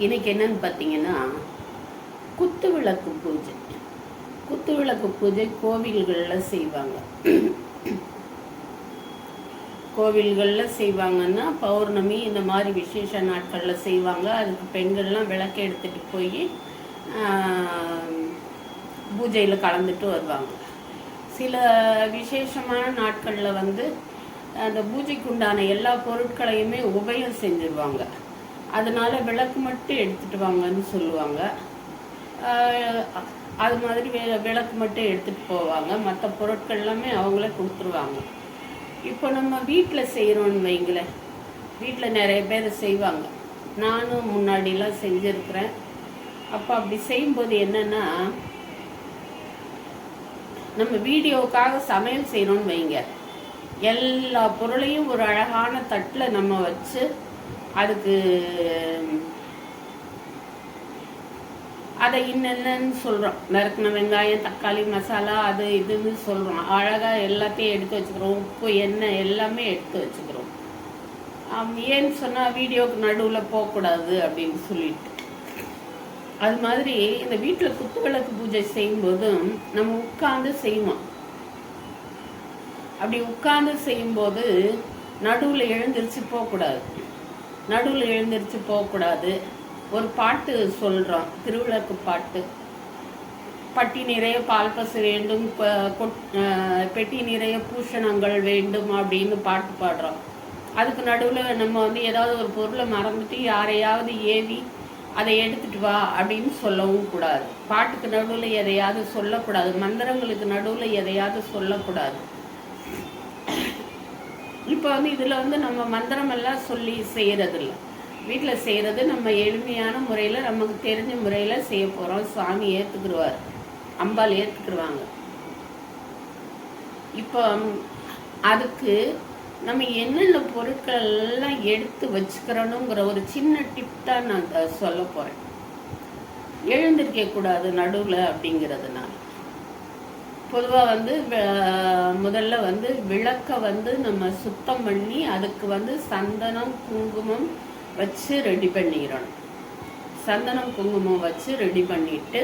இன்னைக்கு என்னன்னு பார்த்தீங்கன்னா, குத்து விளக்கு பூஜை. குத்து விளக்கு பூஜை கோவில்களில் செய்வாங்க. கோவில்களில் செய்வாங்கன்னா பௌர்ணமி இந்த மாதிரி விசேஷ நாட்களில் செய்வாங்க. அதுக்கு பெண்கள்லாம் விளக்கு எடுத்துகிட்டு போய் பூஜையில் கலந்துட்டு வருவாங்க. சில விசேஷமான நாட்களில் அந்த பூஜைக்கு உண்டான எல்லா பொருட்களையுமே உபயம் செஞ்சுருவாங்க. அதனால விளக்கு மட்டும் எடுத்துகிட்டு வாங்கன்னு சொல்லுவாங்க. அது மாதிரி விளக்கு மட்டும் எடுத்துகிட்டு போவாங்க. மற்ற பொருட்கள் எல்லாமே அவங்களே கொடுத்துருவாங்க. இப்போ நம்ம வீட்டில் செய்கிறோன்னு வைங்களேன், வீட்டில் நிறைய பேர் செய்வாங்க. நானும் முன்னாடிலாம் செஞ்சுருக்கிறேன். அப்போ அப்படி செய்யும்போது என்னென்னா, நம்ம வீடியோவுக்காக சமையல் செய்கிறோன்னு வைங்க, எல்லா பொருளையும் ஒரு அழகான தட்டில் நம்ம வச்சு அதுக்கு அதை இன்னென்னு சொல்கிறோம். நறுக்கின வெங்காயம், தக்காளி, மசாலா, அது இதுன்னு சொல்கிறோம். அழகாக எல்லாத்தையும் எடுத்து வச்சுக்கிறோம். உப்பு, எண்ணெய் எல்லாமே எடுத்து வச்சுக்கிறோம். ஏன்னு சொன்னால் வீடியோவுக்கு நடுவில் போகக்கூடாது அப்படின்னு சொல்லிட்டு. அது மாதிரி இந்த வீட்டில் குத்து விளக்கு பூஜை செய்யும்போதும் நம்ம உட்கார்ந்து செய்வோம். அப்படி உட்கார்ந்து செய்யும்போது நடுவில் எழுந்திரிச்சு போகக்கூடாது. ஒரு பாட்டு சொல்கிறோம், திருவிளக்கு பாட்டு. பட்டி நிறைய பால் பசு வேண்டும், பெட்டி நிறைய பூஷணங்கள் வேண்டும் அப்படின்னு பாட்டு பாடுறோம். அதுக்கு நடுவில் நம்ம ஏதாவது ஒரு பொருளை மறந்துட்டு யாரையாவது ஏவி அதை எடுத்துட்டு வா அப்படின்னு சொல்லவும் கூடாது. பாட்டுக்கு நடுவில் எதையாவது சொல்லக்கூடாது. மந்திரங்களுக்கு நடுவில் எதையாவது சொல்லக்கூடாது. இப்போ இதில் நம்ம மந்திரமெல்லாம் சொல்லி செய்கிறதில்ல. வீட்டில் செய்கிறது நம்ம எளிமையான முறையில் நமக்கு தெரிஞ்ச முறையில் செய்ய போகிறோம். சாமி ஏற்றுக்குருவார், அம்பாள் ஏற்றுக்குருவாங்க. இப்போ அதுக்கு நம்ம என்னென்ன பொருட்கள் எல்லாம் எடுத்து வச்சுக்கிறோனுங்கிற ஒரு சின்ன டிப் தான் நான் சொல்ல போகிறேன். எழுந்திருக்க கூடாது நடுவில் அப்படிங்கிறதுனால. பொதுவாக முதல்ல விளக்கை நம்ம சுத்தம் பண்ணி அதுக்கு சந்தனம் குங்குமம் வச்சு ரெடி பண்ணிடணும். சந்தனம் குங்குமம் வச்சு ரெடி பண்ணிட்டு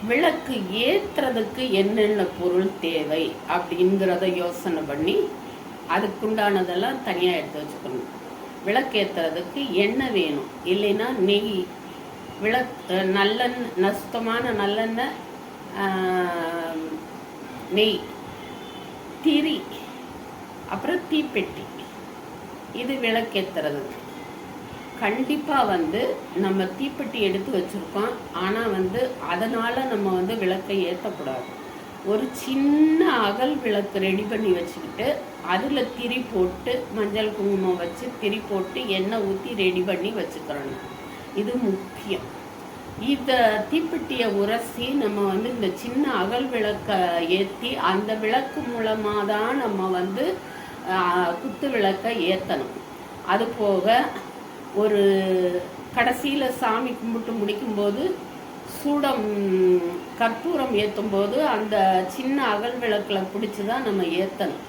விளக்கு ஏற்றுறதுக்கு என்னென்ன பொருள் தேவை அப்படிங்கிறத யோசனை பண்ணி அதுக்குண்டானதெல்லாம் தனியாக எடுத்து வச்சுக்கணும். விளக்கு ஏற்றுறதுக்கு எண்ணெய் வேணும், இல்லைன்னா நெய், சுத்தமான நல்லெண்ணெய், நெய், திரி, அப்புறம் தீப்பெட்டி. இது விளக்கேற்றுறதுக்கு. கண்டிப்பாக நம்ம தீப்பெட்டி எடுத்து வச்சுருக்கோம். ஆனால் அதனால் நம்ம விளக்கை ஏற்றக்கூடாது. ஒரு சின்ன அகல் விளக்கு ரெடி பண்ணி வச்சுக்கிட்டு அதில் திரி போட்டு மஞ்சள் குங்குமம் வச்சு திரி போட்டு எண்ணெய் ஊற்றி ரெடி பண்ணி வச்சுக்கிறோம். இது முக்கியம். இந்த தீப்பெட்டியை உரசி நம்ம இந்த சின்ன அகல் விளக்கை ஏற்றி அந்த விளக்கு மூலமாக தான் நம்ம குத்து விளக்கை ஏற்றணும். அது போக ஒரு கடைசியில் சாமி கும்பிட்டு முடிக்கும்போது கற்பூரம் ஏற்றும் போது அந்த சின்ன அகல் விளக்கில் பிடிச்சி தான் நம்ம ஏற்றணும்.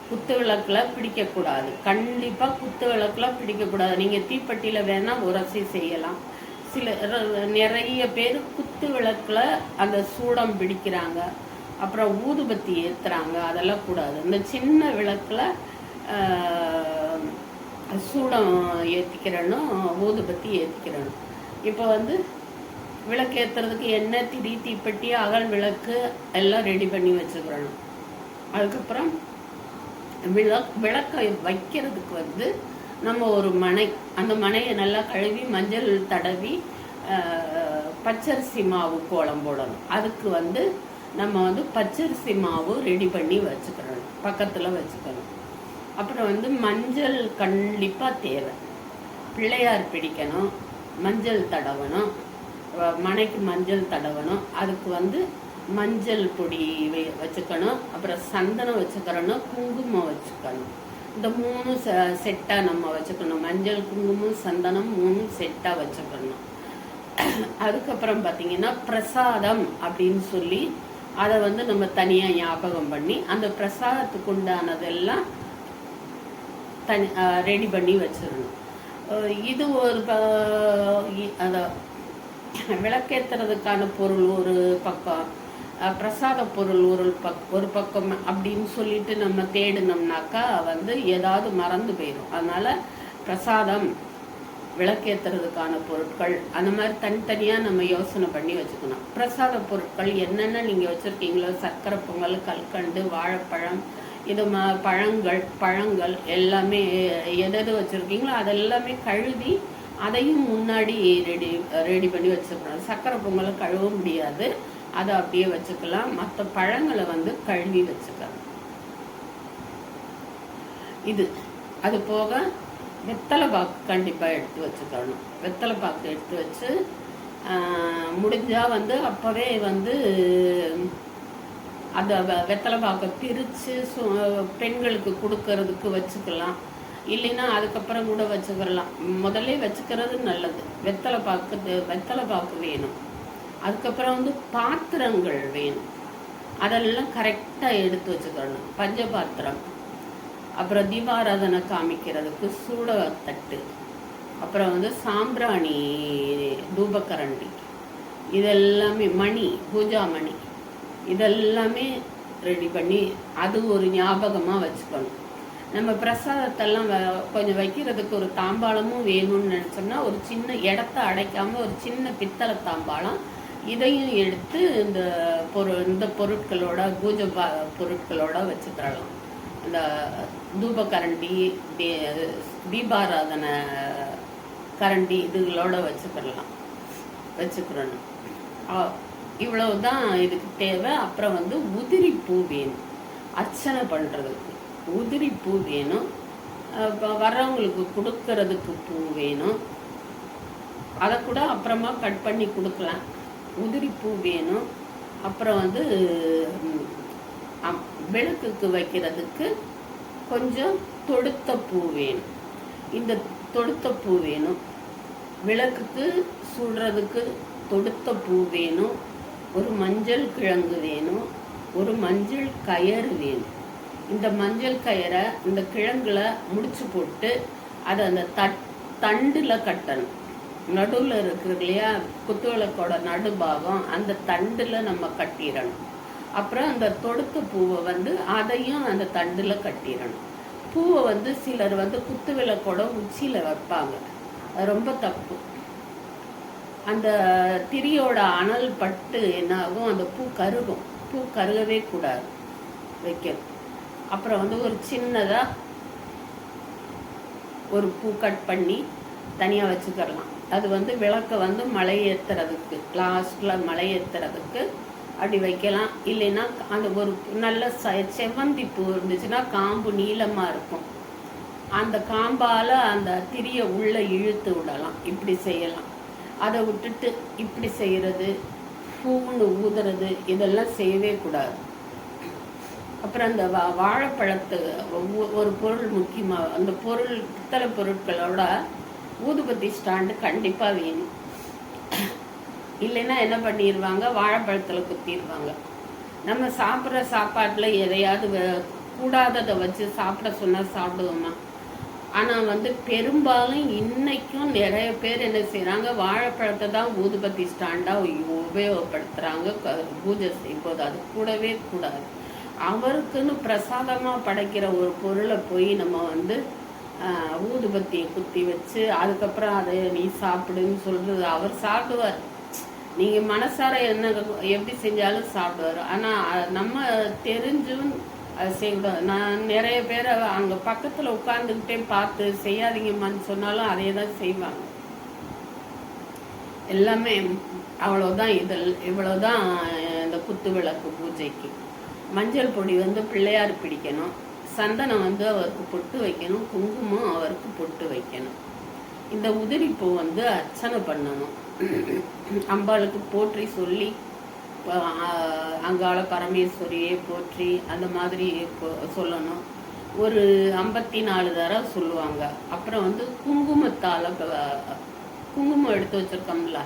குத்து விளக்கில் பிடிக்கக்கூடாது. கண்டிப்பாக குத்து விளக்கில் பிடிக்கக்கூடாது. நீங்கள் தீப்பெட்டியில் வேணால் உரசி செய்யலாம். நிறைய பேர் குத்து விளக்கில் அந்த சூடம் பிடிக்கிறாங்க, அப்புறம் ஊதுபத்தி ஏற்றுறாங்க. அதெல்லாம் கூடாது. இந்த சின்ன விளக்கில் சூடம் ஏற்றிக்கிறணும், ஊதுபத்தி ஏற்றிக்கிறணும். இப்போ விளக்கு ஏற்றுறதுக்கு எண்ணெய், திரி, தீப்பெட்டி, அகல் விளக்கு எல்லாம் ரெடி பண்ணி வச்சுக்கிறணும். அதுக்கப்புறம் விளக்கை வைக்கிறதுக்கு நம்ம ஒரு மனை, அந்த மனையை நல்லா கழுவி மஞ்சள் தடவி பச்சரிசி மாவு கோலம் போடணும். அதுக்கு நம்ம பச்சரிசி மாவு ரெடி பண்ணி வச்சுக்கிறணும், பக்கத்தில் வச்சுக்கணும். அப்புறம் மஞ்சள் கண்டிப்பாக தேவை. பிள்ளையார் பிடிக்கணும், மஞ்சள் தடவணும், மனைக்கு மஞ்சள் தடவணும். அதுக்கு மஞ்சள் பொடி வச்சுக்கணும், அப்புறம் சந்தனம் வச்சுக்கிறணும், குங்குமம் வச்சுக்கணும். இந்த 3 செட்டாக நம்ம வச்சுக்கணும். மஞ்சள், குங்குமம், சந்தனம் 3 செட்டாக வச்சுக்கணும். அதுக்கப்புறம் பார்த்தீங்கன்னா பிரசாதம் அப்படின்னு சொல்லி அதை நம்ம தனியாக ஞாபகம் பண்ணி அந்த பிரசாதத்துக்கு உண்டானதெல்லாம் ரெடி பண்ணி வச்சிடணும். இது ஒரு அதை விளக்கேற்றுறதுக்கான பொருள் ஒரு பக்கம், பிரசாத பொருள் ஒரு பக்கம் அப்படின்னு சொல்லிட்டு நம்ம தேடினோம்னாக்கா ஏதாவது மறந்து போயிடும். அதனால பிரசாதம், விளக்கேற்றுறதுக்கான பொருட்கள் அந்த மாதிரி தனித்தனியாக நம்ம யோசனை பண்ணி வச்சுக்கணும். பிரசாத பொருட்கள் என்னென்ன நீங்கள் வச்சுருக்கீங்களோ, சர்க்கரை பொங்கல், கல்கண்டு, வாழைப்பழம், இது பழங்கள் எல்லாமே எது வச்சுருக்கீங்களோ அதெல்லாமே கழுவி அதையும் முன்னாடி ரெடி பண்ணி வச்சுக்கணும். சர்க்கரை பொங்கலை கழுவ முடியாது, அதை அப்படியே வச்சுக்கலாம். மற்ற பழங்களை கழுவி வச்சுக்கலாம். அது போக வெத்தலை பாக்கு கண்டிப்பாக எடுத்து வச்சுக்கணும். வெத்தலை பாக்கு எடுத்து வச்சு முடிஞ்சால் அப்போவே அதை வெத்தலை பாக்கை பிரித்து பெண்களுக்கு கொடுக்கறதுக்கு வச்சுக்கலாம். இல்லைன்னா அதுக்கப்புறம் கூட வச்சுக்கலாம். முதல்ல வச்சுக்கிறது நல்லது. வெத்தலை பாக்கு வேணும். அதுக்கப்புறம் பாத்திரங்கள் வேணும். அதெல்லாம் கரெக்டாக எடுத்து வச்சுக்கணும். பஞ்ச பாத்திரம், அப்புறம் தீபாராதனை காமிக்கிறதுக்கு சூடத்தட்டு, அப்புறம் சாம்பிராணி, தூபக்கரண்டி, இதெல்லாமே மணி, பூஜா மணி, இதெல்லாமே ரெடி பண்ணி அது ஒரு ஞாபகமாக வச்சுக்கணும். நம்ம பிரசாதத்தெல்லாம் கொஞ்சம் வைக்கிறதுக்கு ஒரு தாம்பாளமும் வேணும்னு நினச்சோம்னா ஒரு சின்ன இடத்த அடைக்காமல் ஒரு சின்ன பித்தளை தாம்பாளம், இதையும் எடுத்து இந்த பொருட்களோட பூஜை பொருட்களோட வச்சுக்கிறலாம். அந்த தூபக்கரண்டி, தீபாராதனை கரண்டி இதுகளோட வச்சுக்கிறணும். இவ்வளவுதான் இதுக்கு தேவை. அப்புறம் உதிரி பூ வேணும். அர்ச்சனை பண்ணுறதுக்கு உதிரி பூ வேணும். வர்றவங்களுக்கு கொடுக்கறதுக்கு பூ வேணும். அதை கூட அப்புறமா கட் பண்ணி கொடுக்கலாம். உதிரி பூ வேணும். அப்புறம் விளக்குக்கு வைக்கிறதுக்கு கொஞ்சம் தொடுத்த பூ வேணும். இந்த தொடுத்த பூ வேணும். விளக்குக்கு சுடுறதுக்கு தொடுத்த பூ வேணும். ஒரு மஞ்சள் கிழங்கு வேணும். ஒரு மஞ்சள் கயிறு வேணும். இந்த மஞ்சள் கயிறை இந்த கிழங்குல முடிச்சு போட்டு அதை அந்த தண்டில் கட்டணும். நடுவில் இருக்கிறது இல்லையா, குத்துவிளக்கோட நடுபாகம், அந்த தண்டில் நம்ம கட்டிடணும். அப்புறம் அந்த தொடுத்த பூவை அதையும் அந்த தண்டில் கட்டிடணும். பூவை சிலர் குத்துவிளக்கோட உச்சியில் வைப்பாங்க. அது ரொம்ப தப்பு. அந்த திரியோட அனல் பட்டு என்னாகும், அந்த பூ கருகும். பூ கருகவே கூடாது வைக்கணும். அப்புறம் ஒரு சின்னதாக ஒரு பூ கட் பண்ணி தனியாக வச்சுக்கலாம். அது விளக்க மலை ஏற்றுறதுக்கு, லாஸ்ட்டில் மலை ஏற்றுறதுக்கு அப்படி வைக்கலாம். இல்லைன்னா அந்த ஒரு நல்ல செவ்வந்தி பூ இருந்துச்சுன்னா காம்பு நீளமாக இருக்கும். அந்த காம்பால் அந்த திரியை உள்ளே இழுத்து விடலாம். இப்படி செய்யலாம். அதை விட்டுட்டு இப்படி செய்கிறது, பூன்னு ஊதுறது, இதெல்லாம் செய்யவே கூடாது. அப்புறம் அந்த வாழைப்பழத்து ஒரு பொருள் முக்கியமாக, அந்த பொருள் பித்தளை பொருட்களோட ஊதுபத்தி ஸ்டாண்டு கண்டிப்பாக வேணும். இல்லைன்னா என்ன பண்ணிடுவாங்க, வாழைப்பழத்தில் குத்திடுவாங்க. நம்ம சாப்பிட்ற சாப்பாட்டில் எதையாவது கூடாததை வச்சு சாப்பிட சொன்னால் சாப்பிடுவோமா? ஆனால் பெரும்பாலும் இன்னைக்கும் நிறைய பேர் என்ன செய்கிறாங்க, வாழைப்பழத்தை தான் ஊதுபத்தி ஸ்டாண்டாக உபயோகப்படுத்துகிறாங்க பூஜை செய்யும்போது. அது கூடவே கூடாது. அவருக்குன்னு பிரசாதமாக படைக்கிற ஒரு பொருளை போய் நம்ம ஊதுபத்தியை குத்தி வச்சு அதுக்கப்புறம் அதை நீ சாப்பிடுன்னு சொல்கிறது. அவர் சாப்பிடுவார். நீங்கள் மனசார என்ன எப்படி செஞ்சாலும் சாப்பிடுவார். ஆனால் நம்ம தெரிஞ்சும் அதை செய்வோம். நான் நிறைய பேரை அங்கே பக்கத்தில் உட்காந்துக்கிட்டே பார்த்து செய்யாதீங்கம்மான்னு சொன்னாலும் அதே தான் செய்வாங்க. எல்லாமே அவ்வளோதான். இவ்வளோதான் இந்த குத்து விளக்கு பூஜைக்கு. மஞ்சள் பொடி பிள்ளையார் பிடிக்கணும். சந்தனம் அவருக்கு பொட்டு வைக்கணும். குங்குமம் அவருக்கு பொட்டு வைக்கணும். இந்த உதிரிப்பூ அர்ச்சனை பண்ணணும். அம்பாளுக்கு போற்றி சொல்லி, அங்காள பரமேஸ்வரியை போற்றி அந்த மாதிரி சொல்லணும். ஒரு 54 தடவை சொல்லுவாங்க. அப்புறம் குங்குமத்தால், குங்குமம் எடுத்து வச்சிருக்கோம்ல,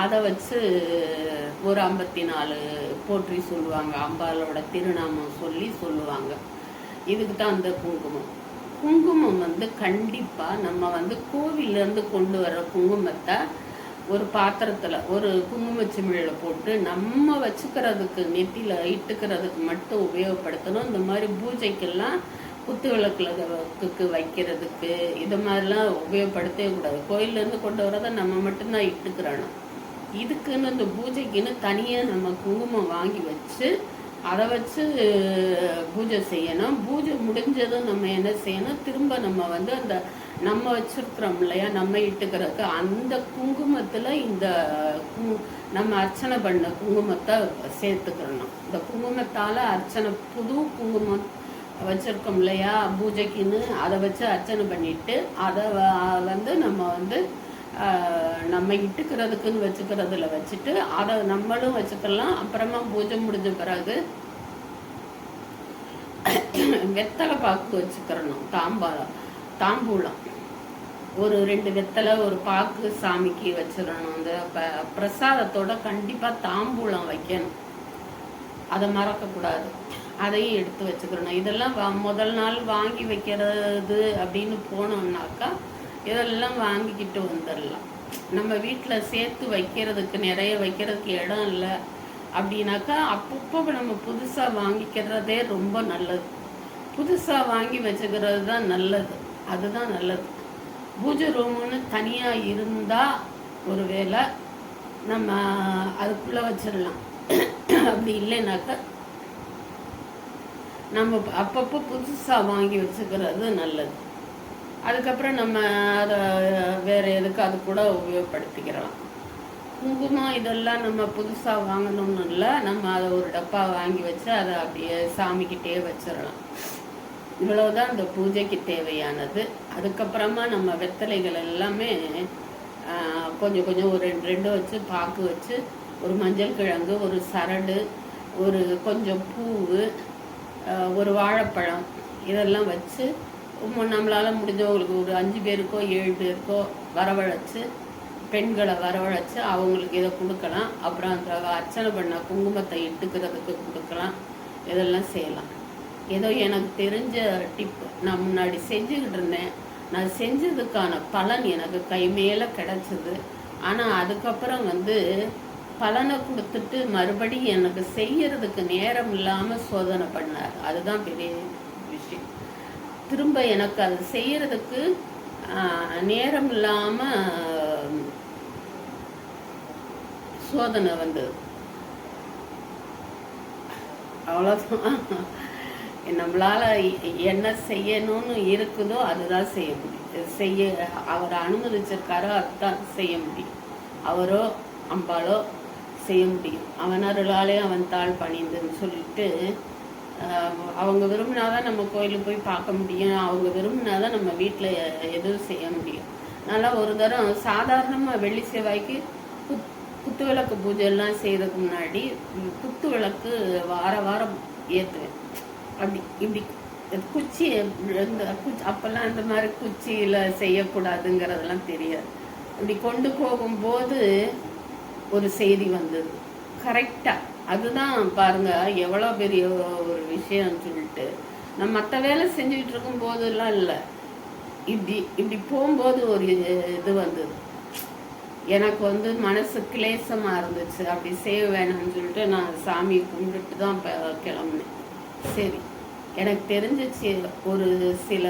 அதை வச்சு ஒரு 54 போற்றி சொல்லுவாங்க. அம்பாளோட திருநாமம் சொல்லி சொல்லுவாங்க. இதுக்கு தான் அந்த குங்குமம். குங்குமம் வந்து கண்டிப்பாக நம்ம வந்து கோவிலேருந்து கொண்டு வர குங்குமத்தை ஒரு பாத்திரத்தில் ஒரு குங்குமச்சிமிழில் போட்டு நம்ம வச்சுக்கிறதுக்கு நெத்தியில் இட்டுக்கிறதுக்கு மட்டும் உபயோகப்படுத்தணும். இந்த மாதிரி பூஜைக்கெல்லாம் குத்து விளக்குக்கு வைக்கிறதுக்கு இது மாதிரிலாம் உபயோகப்படுத்தவே கூடாது. கோயிலேருந்து கொண்டு வரதை நம்ம மட்டும்தான் இட்டுக்கிறணும். இதுக்குன்னு இந்த பூஜைக்குன்னு தனியாக நம்ம குங்குமம் வாங்கி வச்சு அதை வச்சு பூஜை செய்யணும். பூஜை முடிஞ்சதும் நம்ம என்ன செய்யணும், திரும்ப நம்ம வந்து அந்த நம்ம வச்சுருக்கிறோம் இல்லையா, நம்ம இட்டுக்கிறதுக்கு அந்த குங்குமத்தில் இந்த நம்ம அர்ச்சனை பண்ண குங்குமத்தை சேர்த்துக்கிறணும். இந்த குங்குமத்தால் அர்ச்சனை புது குங்குமம் வச்சுருக்கோம் இல்லையா பூஜைக்குன்னு, அதை வச்சு அர்ச்சனை பண்ணிட்டு அதை வந்து நம்ம வந்து நம்ம இட்டுக்கிறதுக்குன்னு வச்சுக்கிறதுல வச்சுட்டு அதை நம்மளும் வச்சுக்கலாம். அப்புறமா பூஜை முடிஞ்ச பிறகு வெத்தலை பாக்கு வச்சுக்கிறணும். தாம்பூலம் ஒரு 2 வெத்தலை ஒரு பாக்கு சாமிக்கு வச்சிடணும். அந்த பிரசாதத்தோட கண்டிப்பாக தாம்பூலம் வைக்கணும், அதை மறக்கக்கூடாது. அதையும் எடுத்து வச்சுக்கிறணும். இதெல்லாம் முதல் நாள் வாங்கி வைக்கிறது அப்படின்னு போனோம்னாக்கா இதெல்லாம் வாங்கிக்கிட்டு வந்துடலாம். நம்ம வீட்டில் சேர்த்து வைக்கிறதுக்கு நிறைய வைக்கிறதுக்கு இடம் இல்லை அப்படின்னாக்கா அப்பப்போ நம்ம புதுசாக வாங்கிக்கிறதே ரொம்ப நல்லது. புதுசாக வாங்கி வச்சுக்கிறது தான் நல்லது, அதுதான் நல்லது. பூஜை ரூமுன்னு தனியாக இருந்தால் ஒரு வேளை நம்ம அதுக்குள்ளே வச்சிடலாம். அப்படி இல்லைனாக்கா நம்ம அப்பப்போ புதுசாக வாங்கி வச்சுக்கிறது நல்லது. அதுக்கப்புறம் நம்ம அதை வேறு எதுக்கு அது கூட உபயோகப்படுத்திக்கிறலாம். குங்குமம் இதெல்லாம் நம்ம புதுசாக வாங்கணும்னு இல்லை, நம்ம அதை ஒரு டப்பா வாங்கி வச்சு அதை அப்படியே சாமிக்கிட்டே வச்சிடலாம். இவ்வளவுதான் இந்த பூஜைக்கு தேவையானது. அதுக்கப்புறமா நம்ம வெத்தலைகள் எல்லாமே கொஞ்சம் கொஞ்சம் ஒரு 2 வச்சு பாக்கு வச்சு ஒரு மஞ்சள் கிழங்கு ஒரு சரடு ஒரு கொஞ்சம் பூவு ஒரு வாழைப்பழம் இதெல்லாம் வச்சு நம்மளால் முடிஞ்சவங்களுக்கு ஒரு 5 பேருக்கோ 7 பேருக்கோ வரவழைச்சு பெண்களை வரவழைச்சு அவங்களுக்கு இதை கொடுக்கலாம். அப்புறம் அந்த அர்ச்சனை பண்ண குங்குமத்தை இட்டுக்கிறதுக்கு கொடுக்கலாம். இதெல்லாம் செய்யலாம். ஏதோ எனக்கு தெரிஞ்ச டிப்பு நான் முன்னாடி செஞ்சுக்கிட்டு இருந்தேன். நான் செஞ்சதுக்கான பலன் எனக்கு கை மேலே கிடச்சிது. ஆனால் அதுக்கப்புறம் வந்து பலனை கொடுத்துட்டு மறுபடியும் எனக்கு செய்யறதுக்கு நேரம் இல்லாமல் சோதனை பண்ணார். அதுதான் பெரிய விஷயம். திரும்ப எனக்கு அது செய்யறதுக்கு நேரம் இல்லாமல் சோதனை வந்தது. அவ்வளோதான். நம்மளால என்ன செய்யணும்னு இருக்குதோ அதுதான் செய்ய முடியும். அவர் அனுமதிச்சிருக்காரோ அதுதான் செய்ய முடியும். அவரோ அம்பாலோ செய்ய முடியும். அவன் அருளாலே அவன் தாழ் பணிந்துன்னு சொல்லிட்டு அவங்க விரும்பினாதான் நம்ம கோயிலுக்கு போய் பார்க்க முடியும். அவங்க விரும்பினாதான் நம்ம வீட்டில் எதுவும் செய்ய முடியும். நல்லா ஒரு தரம் சாதாரணமாக வெள்ளி செவ்வாய்க்கு குத்து விளக்கு பூஜைலாம் செய்யறதுக்கு முன்னாடி குத்து விளக்கு வாரம் ஏற்றுவேன். அப்படி இப்படி குச்சி அப்போல்லாம் இந்த மாதிரி குச்சியில் செய்யக்கூடாதுங்கிறதெல்லாம் தெரியாது. இப்படி கொண்டு போகும்போது ஒரு செய்தி வந்தது கரெக்டாக. அதுதான் பாருங்க எவ்வளோ பெரிய ஒரு விஷயம்னு சொல்லிட்டு நம்ம மற்ற வேலை செஞ்சுக்கிட்டு இருக்கும் போதெல்லாம் இல்லை, இப்படி போகும்போது ஒரு இது வந்தது. எனக்கு வந்து மனசு கிளேசமாக இருந்துச்சு. அப்படி செய்ய வேணும்னு சொல்லிட்டு நான் சாமியை கும்பிட்டு தான் கிளம்புனேன். சரி, எனக்கு தெரிஞ்சிச்சு ஒரு சில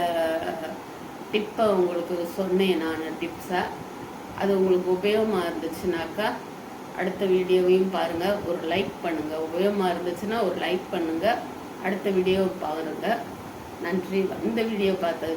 டிப்பை உங்களுக்கு சொன்னேன் நான் டிப்ஸாக. அது உங்களுக்கு உபயோகமாக இருந்துச்சுனாக்கா அடுத்த வீடியோவையும் பாருங்கள், ஒரு லைக் பண்ணுங்கள். உபயோகமாக இருந்துச்சுன்னா ஒரு லைக் பண்ணுங்கள், அடுத்த வீடியோவை பாருங்கள். நன்றி இந்த வீடியோ பார்த்தது.